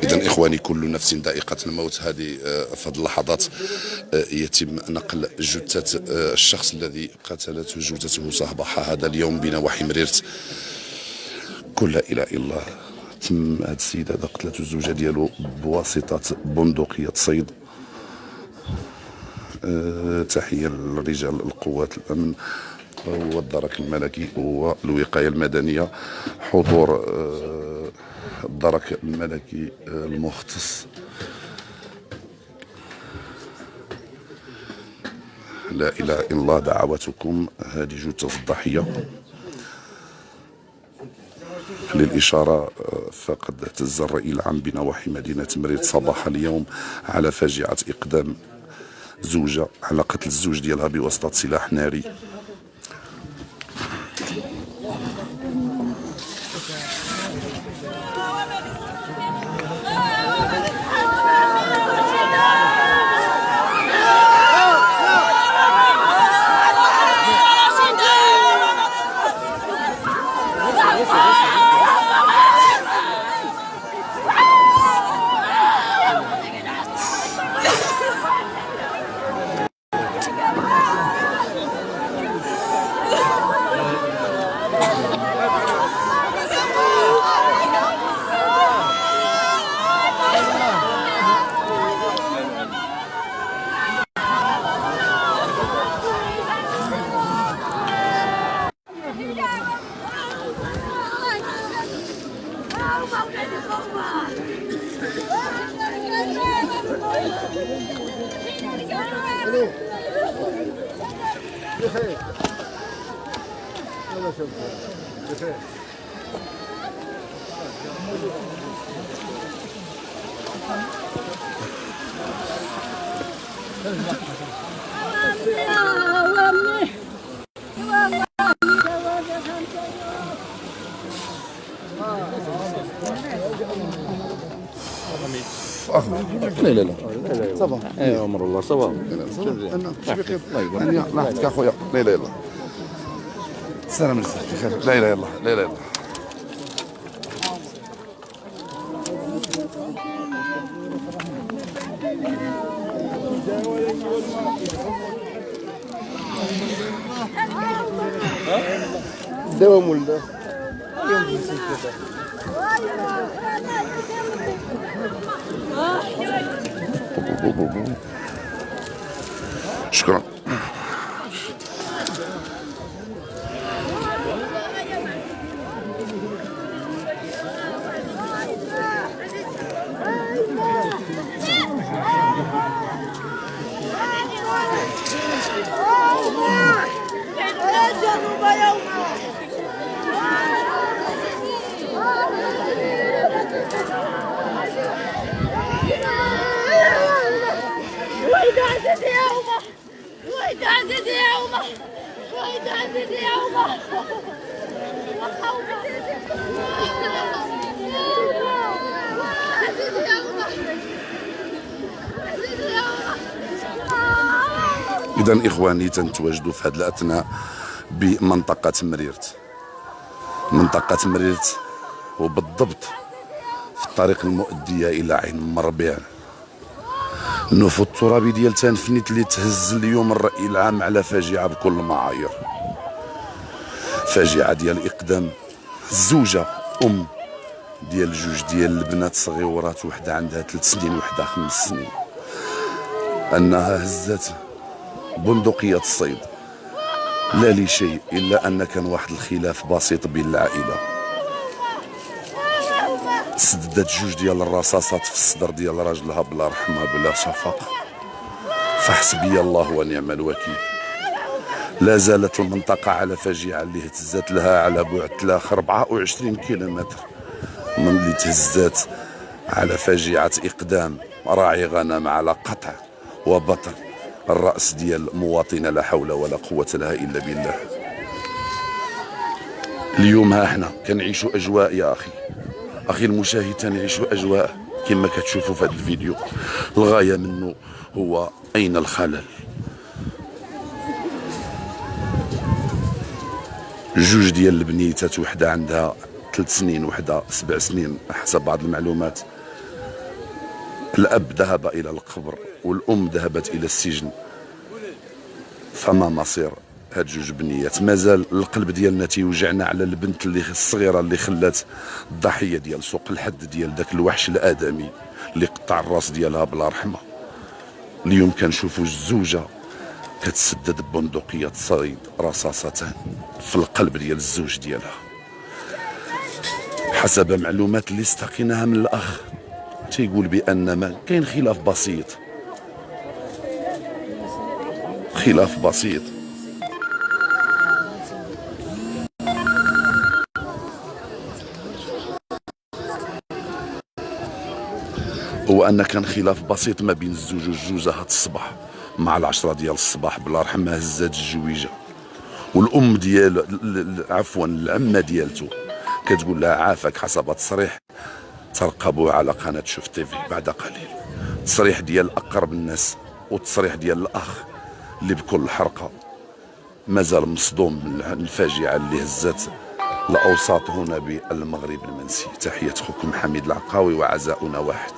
إذا إخواني، كل نفس ذائقة الموت. هذه في هذه اللحظات يتم نقل جثة الشخص الذي قتلته جثته صباح هذا اليوم بنواحي مريرت. كل لا إله إلا الله. تم هذا السيد هذا قتلته الزوجة ديالو بواسطة بندقية صيد. تحية للرجال القوات الأمن والدرك الملكي والوقاية المدنية، حضور الدرك الملكي المختص. لا إله إلا الله. دعواتكم. هذه جثة الضحية للإشارة فقد اهتز الرأي العام بنواحي مدينة مريرت صباح اليوم على فاجعة إقدام زوجة على قتل الزوج ديالها بواسطة سلاح ناري. لا لا لا صافا. ايوا امر الله صافا. انا لاحظتك اخويا. لا اله الا الله. السلام عليكم. بخير. لا اله الا الله. لا اله الا الله. دوام ولا شكرا. إذا إخواني، تنتواجدوا في هذه الأثناء بمنطقة مريرت. منطقة مريرت وبالضبط في الطريق المؤدية إلى عين مربيع. النفوذ الترابي ديال تنفنيت اللي تهز اليوم الرأي العام على فاجعة بكل المعايير. فاجعة ديال إقدام الزوجة أم ديال جوج ديال البنات صغيورات، وحدة عندها 3 سنين وحدة 5 سنين، أنها هزت بندقية الصيد لا لشيء إلا أن كان واحد الخلاف بسيط بين العائلة. سددت جوج ديال الرصاصات في الصدر ديال راجلها بلا رحمة بلا شفقة. فحسبي الله ونعم الوكيل. لا زالت المنطقة على فاجعة اللي اهتزت لها على بعد 24 كيلومتر من اللي تهزات على فاجعة إقدام راعي غنم على قطع وبطر الرأس ديال مواطنة لا حول ولا قوة لها إلا بالله. اليوم ها احنا كنعيشوا أجواء يا أخي المشاهد، تنعيشوا أجواء كما كتشوفوا في هذا الفيديو. الغاية منه هو أين الخلل. جوج ديال البنيتات، وحدة عندها 3 سنين وحده 7 سنين حسب بعض المعلومات. الأب ذهب إلى القبر والأم ذهبت إلى السجن. فما مصير هاد جوج بنيات؟ مازال القلب ديالنا تيوجعنا على البنت اللي الصغيره اللي خلات الضحيه ديال سوق الحد ديال داك الوحش الادمي اللي قطع الراس ديالها بلا رحمه. اليوم كنشوفوا الزوجه كتسدد ببندقيه صيد رصاصتان في القلب ديال الزوج ديالها. حسب معلومات اللي استقيناها من الاخ تيقول بان ما كاين خلاف بسيط، خلاف بسيط. هو ان كان خلاف بسيط ما بين الزوج والزوجه هاد الصباح مع 10 ديال الصباح بلا رحمه هزات الجويجه. والام ديال عفوا العمه ديالته كتقول لها عافاك، حسب تصريح ترقبوا على قناه شوف تيفي بعد قليل. تصريح ديال اقرب الناس والتصريح ديال الاخ اللي بكل حرقه مازال مصدوم من الفاجعه اللي هزت الاوساط هنا بالمغرب المنسي. تحيه اخوكم حميد العقاوي وعزاؤنا واحد.